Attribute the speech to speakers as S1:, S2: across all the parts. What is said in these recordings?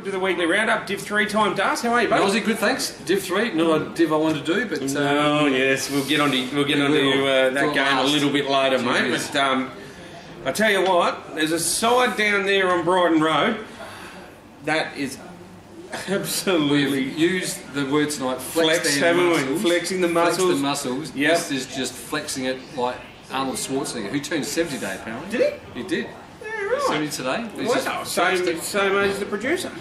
S1: welcome to the weekly roundup. Div 3 time, Das. How are you, buddy?
S2: Aussie, good, thanks. Div 3, not a div I wanted to do, but
S1: oh yes, we'll get onto that game a little bit later, mate. But I tell you what, there's a side down there on Brighton Road that is absolutely.
S2: We've used the word tonight,
S1: flex, haven't we? Flexing the muscles.
S2: Flex the muscles.
S1: Yep.
S2: This is just flexing it like Arnold Schwarzenegger, who turned 70 today apparently.
S1: Did he?
S2: He did.
S1: Yeah, right.
S2: 70 today.
S1: Well, same age as the producer.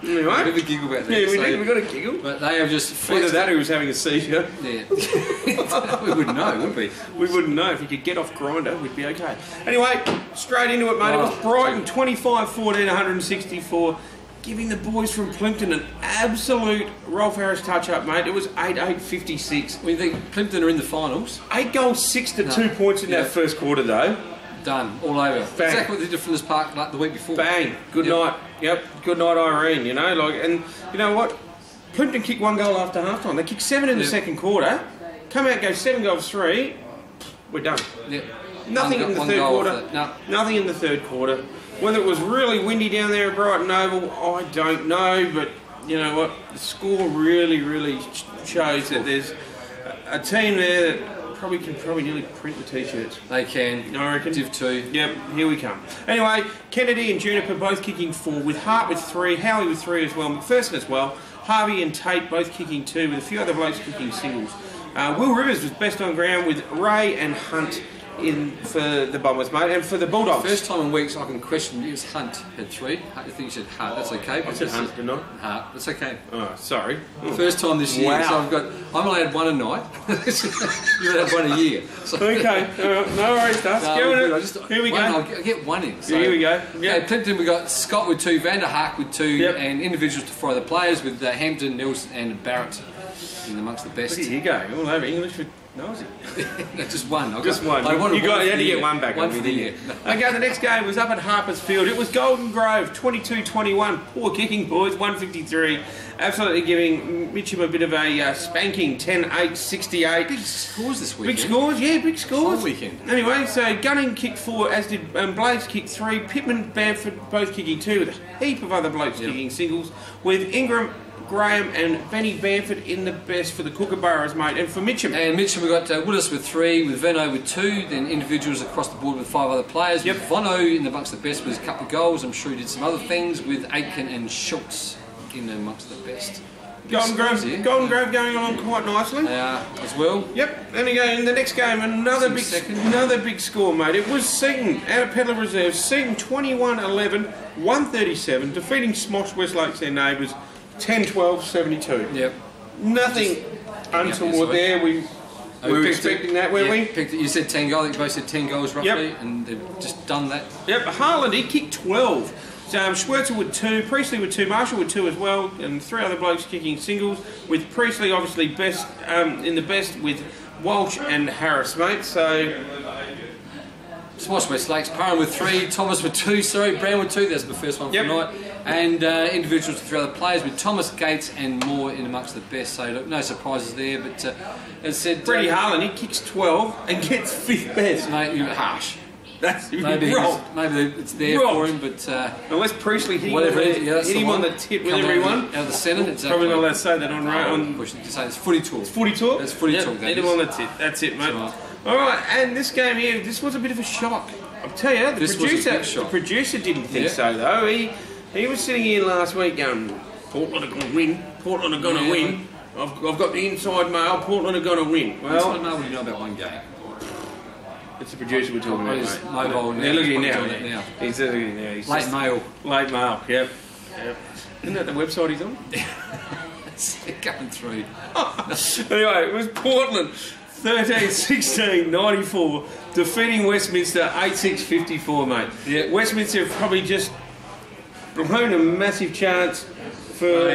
S1: Anyway.
S2: A bit of a giggle about that.
S1: Yeah, we did. We got a giggle.
S2: But they have just flexed.
S1: Either that or he was having a seizure.
S2: Yeah. We wouldn't know, would we?
S1: We wouldn't know. If he could get off Grinder, we'd be okay. Anyway, straight into it, mate. It was Brighton 25-14, 164. Giving the boys from Plympton an absolute Rolf Harris touch-up, mate. It was 8-8-56.
S2: We think Plympton are in the finals.
S1: 8 goals, 6 to 2 points in that first quarter, though.
S2: Done. All over.
S1: Bang.
S2: Exactly what they did from this park like the week before.
S1: Bang. Good night. Yep. Good night, Irene. You know, and you know what? Plympton kicked 1 goal after half-time. They kicked 7 in the second quarter. Come out, go 7 goals 3. We're done.
S2: Yep.
S1: Nothing in the third quarter.
S2: No.
S1: Nothing in the third quarter. Whether it was really windy down there at Brighton Oval, I don't know, but you know what? The score really shows that there's a team there that can nearly print the t-shirts.
S2: They can.
S1: I reckon.
S2: Div 2.
S1: Yep, here we come. Anyway, Kennedy and Juniper both kicking 4, with Hart with 3, Howie with 3 as well, McPherson as well, Harvey and Tate both kicking 2, with a few other blokes kicking singles. Will Rivers was best on ground with Ray and Hunt in for the Bombers, mate, and for the Bulldogs.
S2: First time in weeks I can question is Hunt had 3. I think you said Hart, that's okay.
S1: I said Hunt, didn't I?
S2: Hart, that's okay.
S1: Oh, sorry.
S2: First time this year,
S1: wow.
S2: So I'm allowed 1 a night. You're allowed 1 a year. So
S1: okay, no worries, Das. Here we go.
S2: I'll get 1 in. So.
S1: Here we go.
S2: Yep. Okay, Plympton, we got Scott with 2, Van der Haak with 2, and individuals to 4 other players with Hampton, Nelson and Barrett in amongst the best.
S1: Look at you go, all over English with Nosy.
S2: No, just 1.
S1: Just one. You had to get 1 back.
S2: 1 for the year.
S1: Okay, the next game was up at Harpers Field. It was Golden Grove, 22-21. Poor kicking, boys, 153. Absolutely giving Mitcham a bit of a spanking, 10-8-68.
S2: Big scores this weekend.
S1: Big scores, yeah, big scores.
S2: Whole weekend.
S1: Anyway, so Gunning kicked 4, as did Blades kicked 3. Pittman, Bamford both kicking 2, with a heap of other blokes kicking singles, with Ingram, Graham and Benny Bamford in the best for the Kookaburras, mate, and for Mitcham.
S2: And Mitcham, we got Willis with 3, with Veno with 2, then individuals across the board with 5 other players.
S1: Yep.
S2: With Vono in amongst the best with a couple of goals. I'm sure he did some other things with Aitken and Schultz in amongst the best.
S1: Golden Grove going on quite nicely.
S2: As well.
S1: Yep, and again in the next game, another big score, mate. It was Seaton out of Pedlar Reserve. Seaton 21-11, 137, defeating Smosh West Lakes, their neighbours, 10-12-72.
S2: Yep.
S1: Nothing untoward there. We were expecting that, weren't we?
S2: You said 10 goals. I think you both said 10 goals roughly, and they've just done that.
S1: Yep. Harland, he kicked 12. Schwertzer with 2, Priestley with 2, Marshall with 2 as well, and 3 other blokes kicking singles, with Priestley obviously best in the best with Walsh and Harris, mate. So
S2: Smosh West Lakes, Parham with 3, Thomas with 2, Brown with 2, that's the first one for tonight. And individuals to 3 other players with Thomas, Gates and Moore in amongst the best. So look, no surprises there, but as I said...
S1: Freddie Harlan, he kicks 12 and gets 5th best.
S2: Mate, you're harsh.
S1: That's
S2: maybe it's there for him, but...
S1: unless Priestley hit him on the tit with everyone.
S2: Out of the centre, exactly.
S1: Probably not allowed to say that on...
S2: We should say it's footy talk.
S1: It's footy talk?
S2: That's footy talk,
S1: hit him on the tit. That's it, mate. Alright, and this game here, this was a bit of a shock. I'll tell you, the producer didn't think so, though. He was sitting here last week going, Portland are going to win, Portland are going to win. I've got the inside mail, Portland are going to win.
S2: Well, inside mail, what do you know about one game?
S1: It's the producer we're talking about, mate.
S2: Mobile now.
S1: Look at him now. He's looking at now.
S2: Late mail.
S1: Late mail, yep. Isn't that the website he's on?
S2: It's going through.
S1: Anyway, it was Portland 13-16-94, defeating Westminster 8-6-54, mate.
S2: Yeah.
S1: Westminster have probably just blown a massive chance for...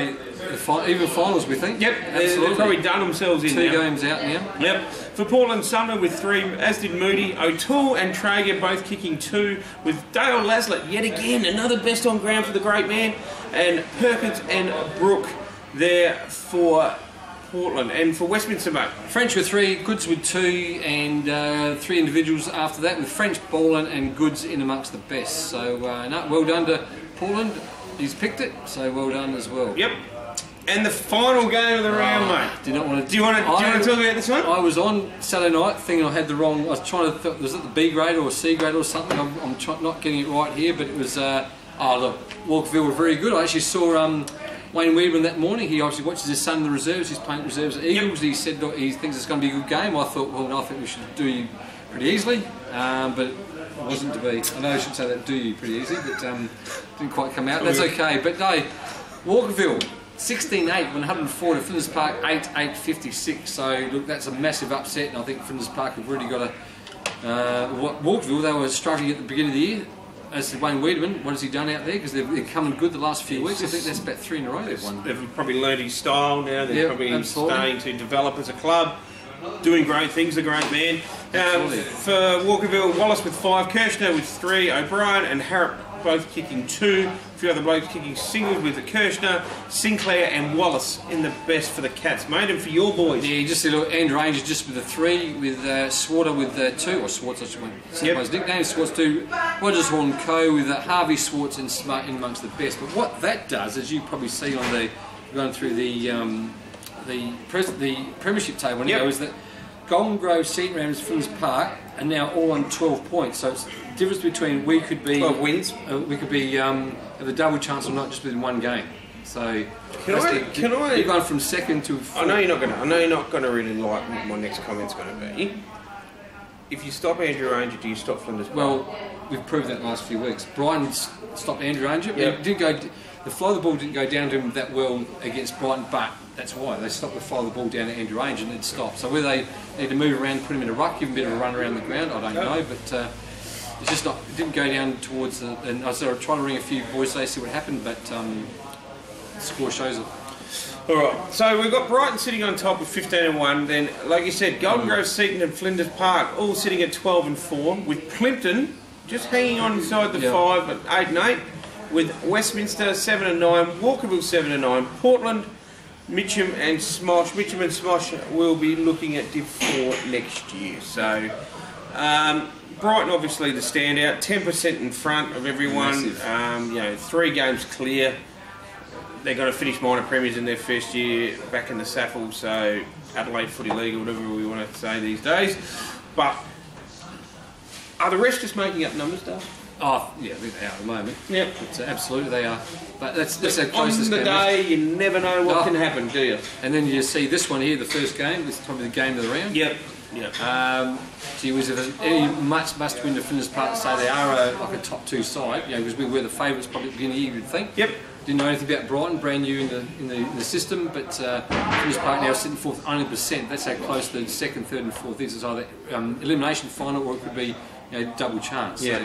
S2: even finals, we think.
S1: Yep, they've probably done themselves in
S2: 2 games out now.
S1: Yep. For Portland, Sumner with 3, as did Moody. O'Toole and Traeger both kicking 2, with Dale Laslett yet again, another best on ground for the great man, and Perkins and Brooke there for Portland. And for Westminster, mate,
S2: French with 3, Goods with 2, and 3 individuals after that, with French, Boland and Goods in amongst the best. So, well done to Portland. he's picked it, so well done as well.
S1: Yep. And the final game of the round, mate.
S2: Do you want to
S1: talk about this one?
S2: I was on Saturday night thinking I had the wrong. I was trying to. Was it the B grade or C grade or something? I'm not getting it right here, but it was. Look, Walkerville were very good. I actually saw Wayne Weedman that morning. He obviously watches his son in the reserves. He's playing reserves at Eagles. Yep. He said look, he thinks it's going to be a good game. I thought, well, no, I think we should do you pretty easily, but it wasn't to be. I know I should say that do you pretty easy, but didn't quite come out. That's okay. But no, Walkerville. 16-8, 104 to Flinders Park 8-8-56. So look, that's a massive upset, and I think Flinders Park have really got a. Walkerville, they were struggling at the beginning of the year. As to Wayne Weedman, what has he done out there? Because they've come good the last few weeks. I think that's about 3 in a row they've won.
S1: They've probably learned his style now. They're probably starting to develop as a club. Doing great things, a great man. For Walkerville, Wallace with 5, Kirshner with 3, O'Brien and Harrop both kicking 2. A few other blokes kicking singles with Kirshner, Sinclair and Wallace in the best for the Cats. Made them for your boys.
S2: Yeah, just a little Andrew Rangers just with a 3, with Swarter with 2, or Swartz, I should say his nickname, Swartz 2, Rogers Horn Co with Harvey Swartz in amongst the best. But what that does, as you probably see on the going through the premiership table, is that Golden Grove, Seton Rams, Flinders Park are now all on 12 points. So it's the difference between we could be
S1: 12 wins.
S2: We could be have a double chance or not just within one game. So
S1: can I?
S2: You're going from second to.
S1: I know you're not going to really like what my next comment's going to be. If you stop Andrew Ranger, do you stop Flinders Park?
S2: Well, we've proved that the last few weeks. Brighton stopped Andrew Ranger.
S1: Yep.
S2: The flow of the ball didn't go down to him that well against Brighton, but that's why they stopped the flow of the ball down to Andrew Ranger and it stopped. So whether they need to move around, put him in a ruck, give him a bit of a run around the ground, I don't know. But it's just not. It didn't go down towards the. And I was trying to ring a few boys today to see what happened, but the score shows it.
S1: All right, so we've got Brighton sitting on top with 15-1. Then, like you said, Golden Grove, Seton, and Flinders Park all sitting at 12-4, with Plimpton just hanging on inside the 5 at 8-8, with Westminster 7-9, Walkerville 7-9, Portland, Mitcham and Smosh. Mitcham and Smosh will be looking at Div 4 next year. So, Brighton obviously the standout, 10% in front of everyone. 3 games clear. They're going to finish minor premiers in their first year back in the SAFL, so Adelaide Footy League or whatever we want to say these days. But are the rest just making up numbers, Dave?
S2: Oh, yeah, they are at the moment.
S1: Yep.
S2: Absolutely they are. But that's our closest
S1: game. On the day, you never know what can happen, do you?
S2: And then you see this one here, the first game. This is probably the game of the round.
S1: Yep.
S2: Gee whiz, if any must win to Flinders Park to say they are like a top 2 side, because we were the favourites probably at the beginning of the year, you'd think.
S1: Yep.
S2: Didn't know anything about Brighton, brand new in the system, but Flinders Park now sitting 4th, only %. That's how close the 2nd, 3rd, and 4th is. It's either elimination final or it could be double chance.
S1: Yeah.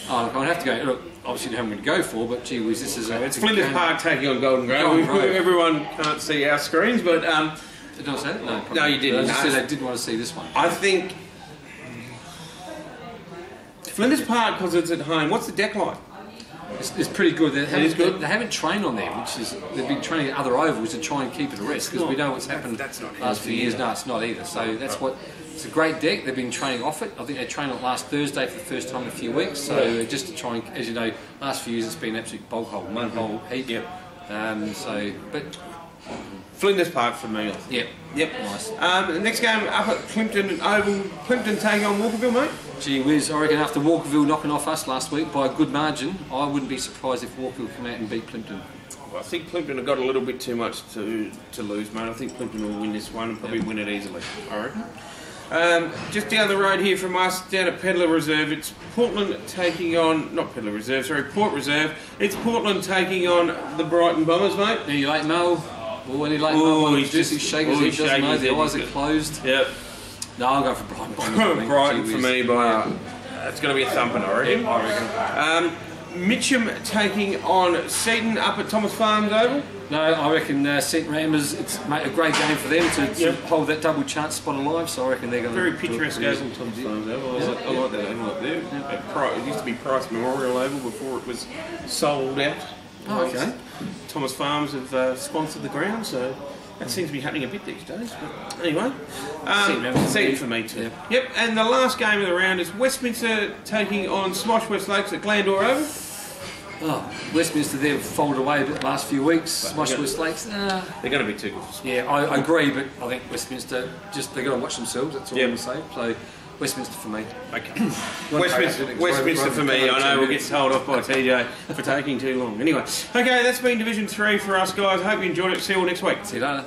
S2: So, look, I'd have to go. Look, obviously, I'm going to go for, but gee whiz, this is
S1: it's Flinders Park taking on Golden Grove. Everyone can't see our screens, but
S2: did I say that? No, probably.
S1: No, you didn't.
S2: I just said I didn't want to see this one.
S1: I think Flinders Park, because it's at home. What's the deck like?
S2: It's pretty good. They
S1: good.
S2: They haven't trained on there, which is they've been training at other ovals to try and keep it a rest because we know what's happened last few years. No, it's not either. So that's what. It's a great deck. They've been training off it. I think they trained on it last Thursday for the first time in a few weeks. So just to try and, as you know, last few years it's been an absolute bog hole, mud hole heap.
S1: Yep.
S2: But
S1: Flinders Park for me.
S2: Yep.
S1: Nice. The next game up at Plimpton Oval. Plimpton taking on Walkerville, mate.
S2: Gee whiz, I reckon after Walkerville knocking off us last week by a good margin, I wouldn't be surprised if Walkerville come out and beat Plimpton.
S1: Well, I think Plimpton have got a little bit too much to lose, mate. I think Plimpton will win this one and probably win it easily, I reckon. Just down the road here from us, down at Pedlar Reserve, it's Portland taking on, not Pedlar Reserve, sorry, Port Reserve. It's Portland taking on the Brighton Bombers, mate.
S2: Any late Mel? Any late Mel?
S1: He's just
S2: shaking his head, doesn't know, the eyes are closed.
S1: Yep.
S2: No, I'll go for Brighton Bombers.
S1: Brighton for me by it's going to be a thumping, I reckon.
S2: Yeah, I reckon.
S1: Mitcham taking on Seton up at Thomas Farms Oval.
S2: No, I reckon Seton Rams, it's a great game for them to hold that double chance spot alive, so I reckon they're going to...
S1: Very picturesque oval, Thomas Farms Oval. I like that oval up there. It used to be Price Memorial Oval before it was sold out.
S2: Oh, okay.
S1: Thomas Farms have sponsored the ground, so that seems to be happening a bit these days. But anyway, Seton for me too. Yep, and the last game of the round is Westminster taking on Smosh West Lakes at Glandore Oval.
S2: Westminster, they've folded away a bit the last few weeks. Smosh West Lakes,
S1: they're going to be too good.
S2: Yeah, I agree, but I think Westminster, they've got to watch themselves, that's all I'm going to say. So, Westminster for me.
S1: Okay. Westminster for me. I know we'll get told off by TJ for taking too long. Anyway, okay, that's been Division 3 for us, guys. I hope you enjoyed it. See you all next week.
S2: See you later.